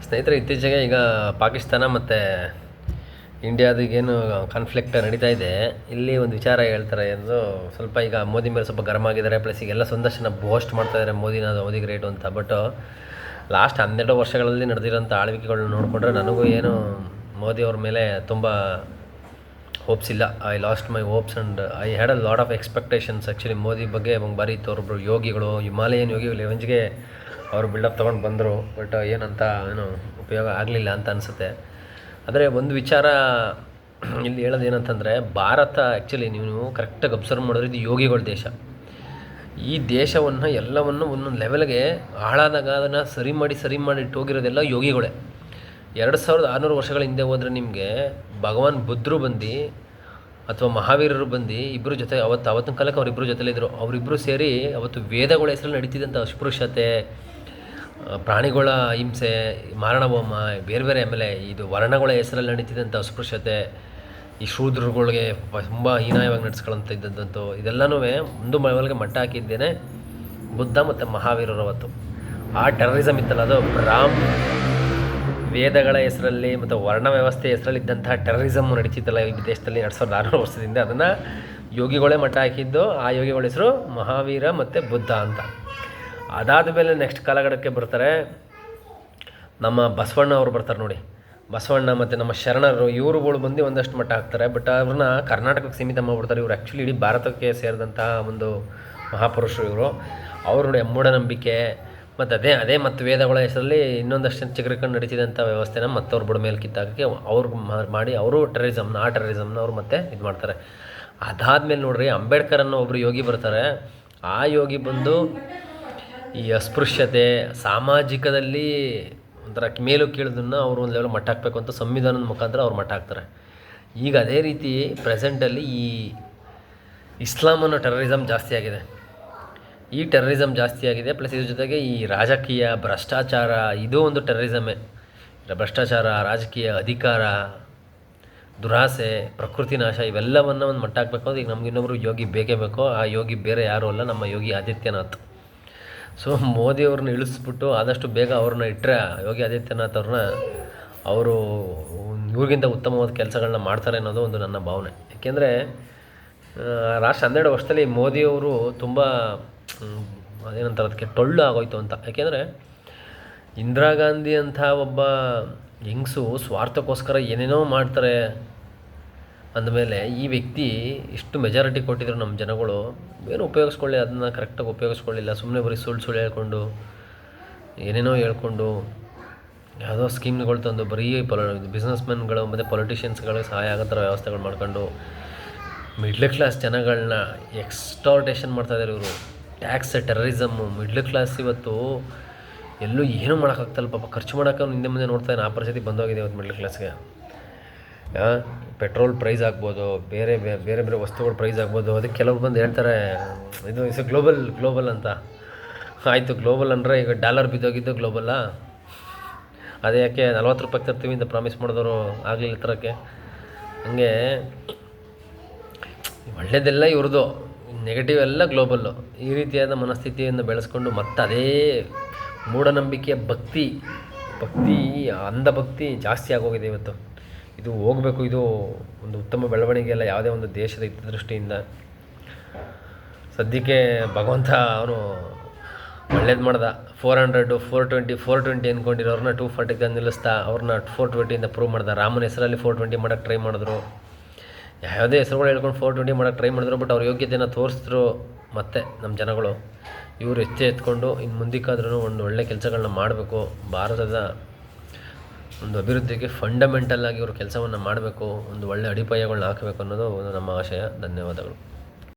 ಸ್ನೇಹಿತರೆ, ಇತ್ತೀಚೆಗೆ ಈಗ ಪಾಕಿಸ್ತಾನ ಮತ್ತು ಇಂಡಿಯಾದಿಗೇನು ಕಾನ್ಫ್ಲಿಕ್ಟ್ ನಡೀತಾ ಇದೆ. ಇಲ್ಲಿ ಒಂದು ವಿಚಾರ ಹೇಳ್ತಾರೆ ಎಂದು ಸ್ವಲ್ಪ ಈಗ ಮೋದಿ ಮೇಲೆ ಸ್ವಲ್ಪ ಗರಂ ಆಗಿದ್ದಾರೆ. ಪ್ಲಸ್ ಈಗೆಲ್ಲ ಸಂದರ್ಶನ ಬೋಸ್ಟ್ ಮಾಡ್ತಾಯಿದ್ದಾರೆ ಮೋದಿ ಗ್ರೇಟು ಅಂತ. ಬಟ್ ಲಾಸ್ಟ್ 12 ವರ್ಷಗಳಲ್ಲಿ ನಡೆದಿರೋಂಥ ಆಳ್ವಿಕೆಗಳನ್ನ ನೋಡಿಕೊಂಡ್ರೆ ನನಗೂ ಏನು ಮೋದಿ ಅವ್ರ ಮೇಲೆ ತುಂಬ ಹೋಪ್ಸ್ ಇಲ್ಲ. I lost my hopes and I had a lot of expectations. Actually Modi ಬಗ್ಗೆ ಬಾರಿ ಇತ್ತು. ಅವರೊಬ್ಬರು ಯೋಗಿಗಳು, ಹಿಮಾಲಯನ್ ಯೋಗಿಗಳು ಲೆವೆಂಜ್ಗೆ ಅವರು ಬಿಲ್ಡಪ್ ತೊಗೊಂಡು ಬಂದರು. ಬಟ್ ಏನಂತ ಉಪಯೋಗ ಆಗಲಿಲ್ಲ ಅಂತ ಅನಿಸುತ್ತೆ. ಆದರೆ ಒಂದು ವಿಚಾರ ಇಲ್ಲಿ ಹೇಳೋದು ಏನಂತಂದರೆ, ಭಾರತ ಆ್ಯಕ್ಚುಲಿ ನೀವು ಕರೆಕ್ಟಾಗಿ ಅಬ್ಸರ್ವ್ ಮಾಡಿದ್ರೆ ಇದು ಯೋಗಿಗಳ ದೇಶ. ಈ ದೇಶವನ್ನು ಎಲ್ಲವನ್ನು ಒಂದೊಂದು ಲೆವೆಲ್ಗೆ ಹಾಳಾದಾಗ ಅದನ್ನು ಸರಿ ಮಾಡಿ ಇಟ್ಟೋಗಿರೋದೆಲ್ಲ ಯೋಗಿಗಳೇ. 2600 ವರ್ಷಗಳ ಹಿಂದೆ ಹೋದರೆ ನಿಮಗೆ ಭಗವಾನ್ ಬುದ್ಧರು ಬಂದು ಅಥವಾ ಮಹಾವೀರರು ಬಂದು ಇಬ್ಬರು ಜೊತೆ ಅವತ್ತಿನ ಕಾಲಕ್ಕೆ ಅವರಿಬ್ಬರು ಜೊತೆಲಿದ್ದರು. ಅವರಿಬ್ಬರು ಸೇರಿ ಅವತ್ತು ವೇದಗಳ ಹೆಸರಲ್ಲಿ ನಡೀತಿದ್ದಂಥ ಅಸ್ಪೃಶ್ಯತೆ, ಪ್ರಾಣಿಗಳ ಹಿಂಸೆ, ಮಾರಣಹೋಮ, ಬೇರೆ ಆಮೇಲೆ ಇದು ವರ್ಣಗಳ ಹೆಸರಲ್ಲಿ ನಡೀತಿದ್ದಂಥ ಅಸ್ಪೃಶ್ಯತೆ, ಈ ಶೂದ್ರಗಳಿಗೆ ತುಂಬ ಹೀನಾಯವಾಗಿ ನಡೆಸ್ಕೊಳ್ಳೋಂಥ ಇದ್ದಂಥದ್ದು ಇದೆಲ್ಲನೂ ಒಂದು ಲೆವೆಲ್ಗೆ ಮಟ್ಟ ಹಾಕಿದ್ದೇನೆ ಬುದ್ಧ ಮತ್ತು ಮಹಾವೀರರು. ಅವತ್ತು ಆ ಟೆರರಿಸಮ್ ಇತ್ತಲ್ಲ, ಅದು ವೇದಗಳ ಹೆಸರಲ್ಲಿ ಮತ್ತು ವರ್ಣ ವ್ಯವಸ್ಥೆ ಹೆಸರಲ್ಲಿ ಇದ್ದಂಥ ಟೆರರಿಸಮ್ ನಡೀತಿತ್ತಲ್ಲ ಈ ದೇಶದಲ್ಲಿ 2600 ವರ್ಷದಿಂದ, ಅದನ್ನು ಯೋಗಿಗಳೇ ಮಟ್ಟ ಹಾಕಿದ್ದು. ಆ ಯೋಗಿಗಳ ಹೆಸರು ಮಹಾವೀರ ಮತ್ತು ಬುದ್ಧ ಅಂತ. ಅದಾದ ಮೇಲೆ ನೆಕ್ಸ್ಟ್ ಕಾಲಘಟ್ಟಕ್ಕೆ ಬರ್ತಾರೆ ನಮ್ಮ ಬಸವಣ್ಣ ಅವರು ಬರ್ತಾರೆ ನೋಡಿ. ಬಸವಣ್ಣ ಮತ್ತು ನಮ್ಮ ಶರಣರು ಇವರುಗಳು ಬಂದು ಒಂದಷ್ಟು ಮಟ್ಟ ಹಾಕ್ತಾರೆ. ಬಟ್ ಅವ್ರನ್ನ ಕರ್ನಾಟಕಕ್ಕೆ ಸೀಮಿತ ಮಾಡಿಬಿಡ್ತಾರೆ. ಇವರು ಆ್ಯಕ್ಚುಲಿ ಇಡೀ ಭಾರತಕ್ಕೆ ಸೇರಿದಂತಹ ಒಂದು ಮಹಾಪುರುಷರು ಇವರು. ಅವರು ನೋಡಿ ಮೂಢನಂಬಿಕೆ ಮತ್ತು ಅದೇ ಮತ್ತು ವೇದಗಳ ಹೆಸರಲ್ಲಿ ಇನ್ನೊಂದಷ್ಟು ಚಿಗುರಿಕೊಂಡು ನಡೀತಿದ್ದಂಥ ವ್ಯವಸ್ಥೆನ ಮತ್ತವ್ರ ಬುಡ ಮೇಲೆ ಕಿತ್ತಾಕಕ್ಕೆ ಅವ್ರಿಗೆ ಮಾಡಿ ಅವರು ಟೆರರಿಸಮ್ನ ಅವ್ರು ಮತ್ತೆ ಇದು ಮಾಡ್ತಾರೆ. ಅದಾದಮೇಲೆ ನೋಡ್ರಿ, ಅಂಬೇಡ್ಕರ್ ಅನ್ನೋ ಒಬ್ಬರು ಯೋಗಿ ಬರ್ತಾರೆ. ಆ ಯೋಗಿ ಬಂದು ಈ ಅಸ್ಪೃಶ್ಯತೆ, ಸಾಮಾಜಿಕದಲ್ಲಿ ಒಂಥರ ಮೇಲು ಕೀಳೋದನ್ನು ಅವರು ಒಂದು ಲೆವೆಲ್ ಮಟ್ಟ ಹಾಕಬೇಕು ಅಂತ ಸಂವಿಧಾನದ ಮುಖಾಂತರ ಅವ್ರು ಮಟ್ಟ ಹಾಕ್ತಾರೆ. ಈಗ ಅದೇ ರೀತಿ ಪ್ರೆಸೆಂಟಲ್ಲಿ ಈ ಇಸ್ಲಾಂ ಅನ್ನೋ ಟೆರರಿಸಮ್ ಜಾಸ್ತಿ ಆಗಿದೆ. ಈ ಟೆರರಿಸಮ್ ಜಾಸ್ತಿ ಆಗಿದೆ. ಪ್ಲಸ್ ಇದ್ರ ಜೊತೆಗೆ ಈ ರಾಜಕೀಯ ಭ್ರಷ್ಟಾಚಾರ, ಇದು ಒಂದು ಟೆರರಿಸಮೇ. ಭ್ರಷ್ಟಾಚಾರ, ರಾಜಕೀಯ, ಅಧಿಕಾರ, ದುರಾಸೆ, ಪ್ರಕೃತಿ ನಾಶ, ಇವೆಲ್ಲವನ್ನು ಒಂದು ಮಟ್ಟ ಹಾಕಬೇಕು ಅಂದ್ರೆ ಈಗ ನಮ್ಗೆ ಇನ್ನೊಬ್ಬರು ಯೋಗಿ ಬೇಕೇ ಬೇಕು. ಆ ಯೋಗಿ ಬೇರೆ ಯಾರೂ ಅಲ್ಲ, ನಮ್ಮ ಯೋಗಿ ಆದಿತ್ಯನಾಥ್. ಸೊ ಮೋದಿಯವ್ರನ್ನ ಇಳಿಸ್ಬಿಟ್ಟು ಆದಷ್ಟು ಬೇಗ ಅವ್ರನ್ನ ಇಟ್ಟರೆ ಯೋಗಿ ಆದಿತ್ಯನಾಥ್ ಅವರು ಇವ್ರಿಗಿಂತ ಉತ್ತಮವಾದ ಕೆಲಸಗಳನ್ನ ಮಾಡ್ತಾರೆ ಅನ್ನೋದು ಒಂದು ನನ್ನ ಭಾವನೆ. ಏಕೆಂದರೆ ಲಾಸ್ಟ್ 12 ವರ್ಷದಲ್ಲಿ ಮೋದಿಯವರು ತುಂಬ ಅದೇನಂತಾರೆ ಅದಕ್ಕೆ ಟೊಳ್ಳು ಆಗೋಯ್ತು ಅಂತ. ಯಾಕೆಂದರೆ ಇಂದಿರಾ ಗಾಂಧಿ ಅಂಥ ಒಬ್ಬ ಹೆಂಗಸು ಸ್ವಾರ್ಥಕ್ಕೋಸ್ಕರ ಏನೇನೋ ಮಾಡ್ತಾರೆ ಅಂದಮೇಲೆ ಈ ವ್ಯಕ್ತಿ ಇಷ್ಟು ಮೆಜಾರಿಟಿ ಕೊಟ್ಟಿದ್ರು ನಮ್ಮ ಜನಗಳು ಏನು ಉಪಯೋಗಿಸ್ಕೊಳ್ಳಿ, ಅದನ್ನು ಕರೆಕ್ಟಾಗಿ ಉಪಯೋಗಿಸ್ಕೊಳ್ಳಿಲ್ಲ. ಸುಮ್ಮನೆ ಬರೀ ಸುಳ್ಳು ಹೇಳ್ಕೊಂಡು ಏನೇನೋ ಹೇಳ್ಕೊಂಡು ಯಾವುದೋ ಸ್ಕೀಮ್ಗಳು ತಂದು ಬರೀ ಬಿಸ್ನೆಸ್ಮೆನ್ಗಳು ಮತ್ತು ಪೊಲಿಟಿಷಿಯನ್ಸ್ಗಳಿಗೆ ಸಹಾಯ ಆಗೋ ಥರ ವ್ಯವಸ್ಥೆಗಳು ಮಾಡ್ಕೊಂಡು ಮಿಡ್ಲ್ ಕ್ಲಾಸ್ ಜನಗಳನ್ನ ಎಕ್ಸ್ಟಾರ್ಟೇಷನ್ ಮಾಡ್ತಾಯಿದ್ದಾರೆ ಇವರು. ಟ್ಯಾಕ್ಸ್, ಟೆರರಿಸಮ್ಮು, ಮಿಡ್ಲ್ ಕ್ಲಾಸ್ ಇವತ್ತು ಎಲ್ಲೂ ಏನೂ ಮಾಡೋಕ್ಕಾಗ್ತಲ್ಲ ಪಾಪ. ಖರ್ಚು ಮಾಡೋಕ್ಕೆ ಅವ್ನು ಹಿಂದೆ ಮುಂದೆ ನೋಡ್ತಾಯಿದ್ದಾನೆ. ಆ ಪರಿಸ್ಥಿತಿ ಬಂದೋಗಿದೆ ಇವತ್ತು ಮಿಡ್ಲ್ ಕ್ಲಾಸ್ಗೆ. ಪೆಟ್ರೋಲ್ ಪ್ರೈಸ್ ಆಗ್ಬೋದು, ಬೇರೆ ವಸ್ತುಗಳ ಪ್ರೈಸ್ ಆಗ್ಬೋದು. ಅದಕ್ಕೆ ಕೆಲವ್ರು ಬಂದು ಹೇಳ್ತಾರೆ ಇದು ಇಸ್ ಗ್ಲೋಬಲ್ ಅಂತ. ಆಯಿತು, ಗ್ಲೋಬಲ್ ಅಂದರೆ ಈಗ ಡಾಲರ್ ಬಿದ್ದೋಗಿದ್ದು ಗ್ಲೋಬಲ್ಲ. ಅದೇ ಯಾಕೆ 40 ರೂಪಾಯಿ ತರ್ತೀವಿ ಅಂತ ಪ್ರಾಮಿಸ್ ಮಾಡಿದವರು ಆಗಲಿಲ್ಲ ತರೋಕ್ಕೆ. ಹಂಗೆ ಒಳ್ಳೆಯದೆಲ್ಲ ಇವ್ರದ್ದು, ನೆಗೆಟಿವ್ ಎಲ್ಲ ಗ್ಲೋಬಲ್ಲು. ಈ ರೀತಿಯಾದ ಮನಸ್ಥಿತಿಯನ್ನು ಬೆಳೆಸ್ಕೊಂಡು ಮತ್ತೆ ಅದೇ ಮೂಢನಂಬಿಕೆಯ ಭಕ್ತಿ ಅಂಧಭಕ್ತಿ ಜಾಸ್ತಿ ಆಗೋಗಿದೆ ಇವತ್ತು. ಇದು ಹೋಗಬೇಕು. ಇದು ಒಂದು ಉತ್ತಮ ಬೆಳವಣಿಗೆ ಅಲ್ಲ ಯಾವುದೇ ಒಂದು ದೇಶದ ಹಿತದೃಷ್ಟಿಯಿಂದ. ಸದ್ಯಕ್ಕೆ ಭಗವಂತ ಅವನು ಒಳ್ಳೇದು ಮಾಡ್ದ. 400, 420 ಅಂದ್ಕೊಂಡಿರೋರನ್ನ 240 ತಂದು ನಿಲ್ಲಿಸ್ತಾ ಅವ್ರನ್ನ 420 ಪ್ರೂವ್ ಮಾಡ್ದ. ರಾಮನ ಹೆಸರಲ್ಲಿ 420 ಮಾಡೋಕ್ಕೆ ಟ್ರೈ ಮಾಡಿದ್ರು. ಯಾವುದೇ ಹೆಸರುಗಳು ಹೇಳ್ಕೊಂಡು 420 ಮಾಡೋಕ್ಕೆ ಟ್ರೈ ಮಾಡಿದ್ರು. ಬಟ್ ಅವ್ರ ಯೋಗ್ಯತೆಯನ್ನು ತೋರಿಸಿದ್ರು. ಮತ್ತು ನಮ್ಮ ಜನಗಳು ಇವರು ಎತ್ಕೊಂಡು ಇನ್ನು ಮುಂದಕ್ಕಾದ್ರೂ ಒಂದು ಒಳ್ಳೆ ಕೆಲಸಗಳನ್ನ ಮಾಡಬೇಕು. ಭಾರತದ ಒಂದು ಅಭಿವೃದ್ಧಿಗೆ ಫಂಡಮೆಂಟಲ್ ಆಗಿ ಇವರು ಕೆಲಸವನ್ನು ಮಾಡಬೇಕು. ಒಂದು ಒಳ್ಳೆ ಅಡಿಪಾಯಗಳನ್ನ ಹಾಕಬೇಕು ಅನ್ನೋದು ಒಂದು ನಮ್ಮ ಆಶಯ. ಧನ್ಯವಾದಗಳು.